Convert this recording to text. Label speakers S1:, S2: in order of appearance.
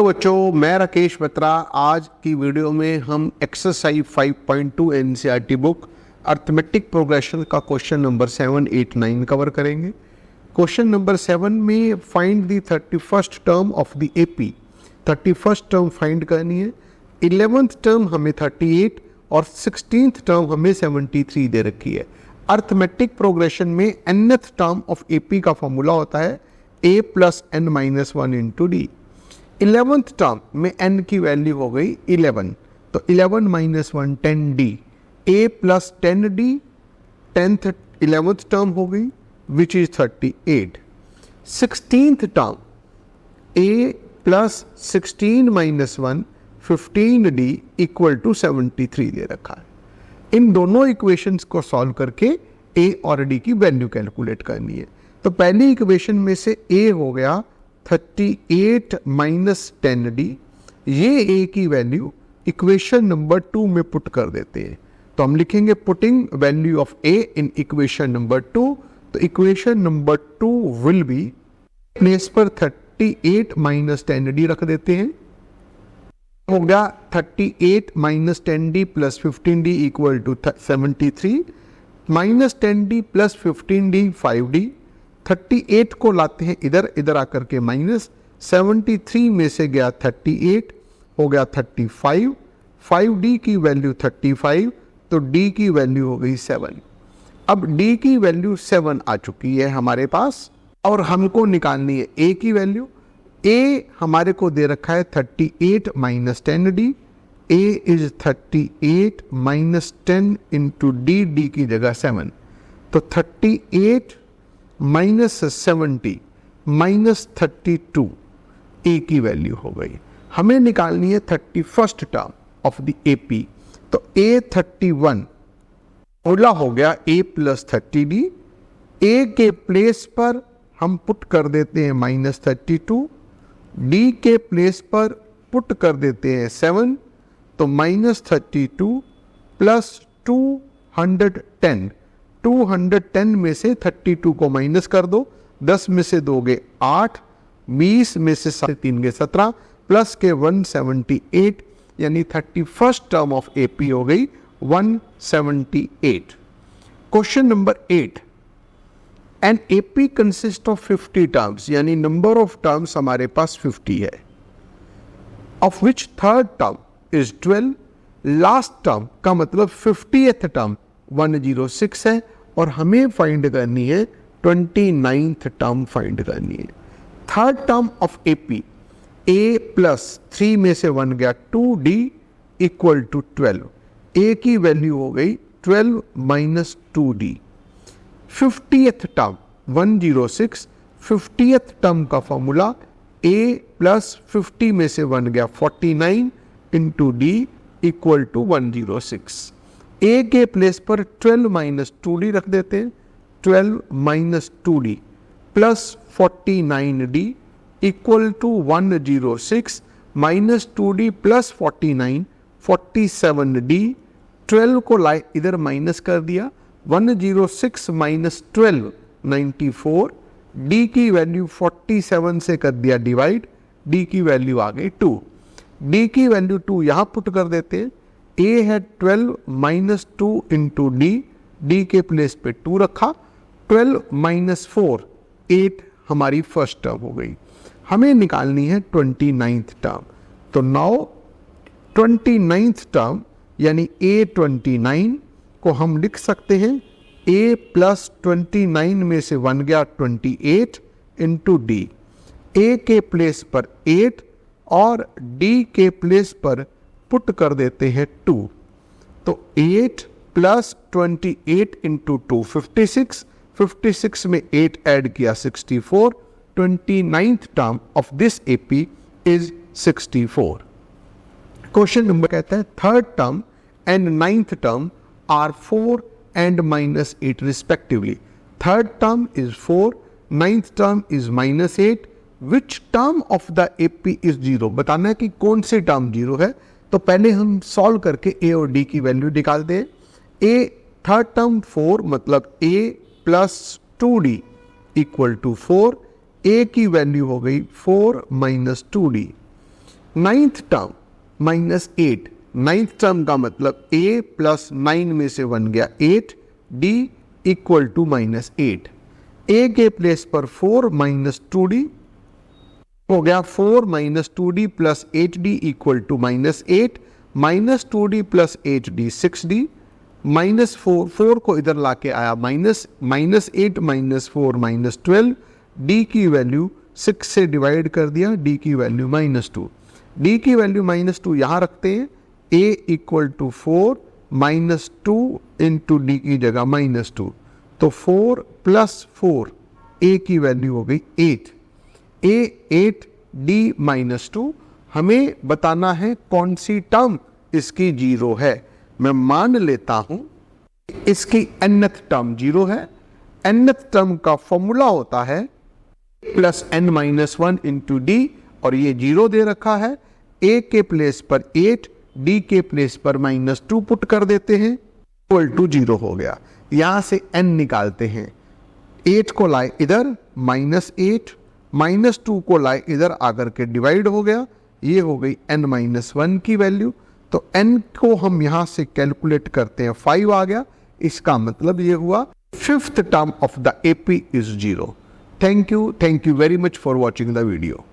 S1: तो बच्चों, मैं राकेश बत्रा। आज की वीडियो में हम exercise 5.2 NCERT book arithmetic progression का क्वेश्चन नंबर 7, 8, 9 कवर करेंगे। क्वेश्चन नंबर 7 में find the 31st term of the AP. 31st term find करनी है। 11th टर्म हमें 38 और 16th टर्म हमें 73 दे रखी है। अर्थमेटिक प्रोग्रेशन में nth टर्म ऑफ एपी का फॉर्मूला होता है a + n-1 into D. 11th term में n की वैल्यू हो गई 11, तो 11 - 1 10d, a + 10d 10th 11th term हो गई which is 38। 16th term a + 16 - 1 15d = 73 दे रखा है। इन दोनों इक्वेशंस को सॉल्व करके a और d की वैल्यू कैलकुलेट करनी है। तो पहली इक्वेशन में से a हो गया 38 - 10d। ये a की वैल्यू इक्वेशन नंबर 2 में पुट कर देते हैं। तो हम लिखेंगे putting value of a in equation number 2। तो equation number 2 will be, place पर 38 - 10d रख देते हैं। हो गया 38 - 10d + 15d = 73, -10d + 15d 5d। 38 को लाते हैं इधर आकर के माइनस, 73 में से गया 38, हो गया 35, 5d की वैल्यू 35, तो d की वैल्यू हो गई 7। अब d की वैल्यू 7 आ चुकी है हमारे पास और हमको निकालनी है a की वैल्यू। a हमारे को दे रखा है 38 - 10d। a is 38 - 10 into d की जगह 7, तो 38 - 70 - 32 a की वैल्यू हो गई। हमें निकालनी है 31st term of the AP. तो a 31 ओला हो गया a + 30d। a के प्लेस पर हम पुट कर देते हैं -32, d के प्लेस पर पुट कर देते हैं 7, तो -32 + 210। 210 में से 32 को माइनस कर दो, 10 में से दोगे 8, 20 में से 3 के 17 प्लस के 178, यानी 31st टर्म ऑफ एपी हो गई 178। Question number 8, an AP consist of 50 terms, यानी नंबर ऑफ टर्म्स हमारे पास 50 है, of which third term is 12। Last term का मतलब 50th टर्म 106 है और हमें फाइंड करनी है 29th टर्म फाइंड करनी है। Third term of AP, a + 3 में से 1 गया 2d = 12। a की वैल्यू हो गई 12 - 2d। 50th term 106, 50th term का फॉर्मूला a + 50 में से 1 गया 49 इंटू d = 106। a के प्लेस पर 12 - 2d रख देते हैं। 12 - 2d + 49d = 106, -2d + 49 47d। 12 को लाए इधर माइनस कर दिया, 106 - 12 94, d की वैल्यू 47 से कर दिया डिवाइड, d की वैल्यू आ गई 2। d की वैल्यू 2 यहां पुट कर देते हैं। a है 12 - 2 इंटू d के प्लेस पे 2 रखा, 12 - 4 8 हमारी फर्स्ट टर्म हो गई। हमें निकालनी है 29th टर्म। तो नाउ 29th टर्म यानी a29 को हम लिख सकते हैं a + 29 में से 1 गया 28 इंटू d। a के प्लेस पर 8 और d के प्लेस पर पुट कर देते हैं 2, तो 8 + 28 इंटू 2 56, 56 में 8 ऐड किया 64। 29th term of this AP is 64। Question number कहता है third term and 9th term are 4 and -8 respectively. Third term is 4, 9th term is -8. Which term of the AP is 0? बताना है कि कौन से टर्म 0 है। तो पहले हम सॉल्व करके a और d की वैल्यू निकालते हैं। a थर्ड टर्म 4 मतलब a + 2d = 4। a की वैल्यू हो गई 4 - 2d। Ninth term -8, ninth term का मतलब a प्लस 9 में से बन गया 8, d इक्वल टू -8। a के प्लेस पर 4 -2d हो गया 4 -2d plus 8d equal to -8, -2d plus 8d 6d, -4 को इधर लाके आया -8 -4 -12, d की वैल्यू 6 से डिवाइड कर दिया, d की वैल्यू -2, d की वैल्यू -2 यहाँ रखते हैं, a equal to 4 -2 into D की जगह -2, तो 4 प्लस 4 a की वैल्यू हो गई 8, a 8 d -2। हमें बताना है कौन सी टर्म इसकी 0 है। मैं मान लेता हूं इसकी nth टर्म 0 है। nth टर्म का फॉर्मूला होता है प्लस n-1 इंटू डी, और ये 0 दे रखा है। a के प्लेस पर 8, d के प्लेस पर -2 पुट कर देते हैं, इक्वल टू 0 हो गया। यहां से n निकालते हैं, 8 को लाए इधर -8, -2 को लाए इधर आकर के डिवाइड हो गया, ये हो गई n-1 की वैल्यू। तो n को हम यहां से कैलकुलेट करते हैं, 5 आ गया। इसका मतलब ये हुआ fifth term of the AP is 0। Thank you very much for watching the video.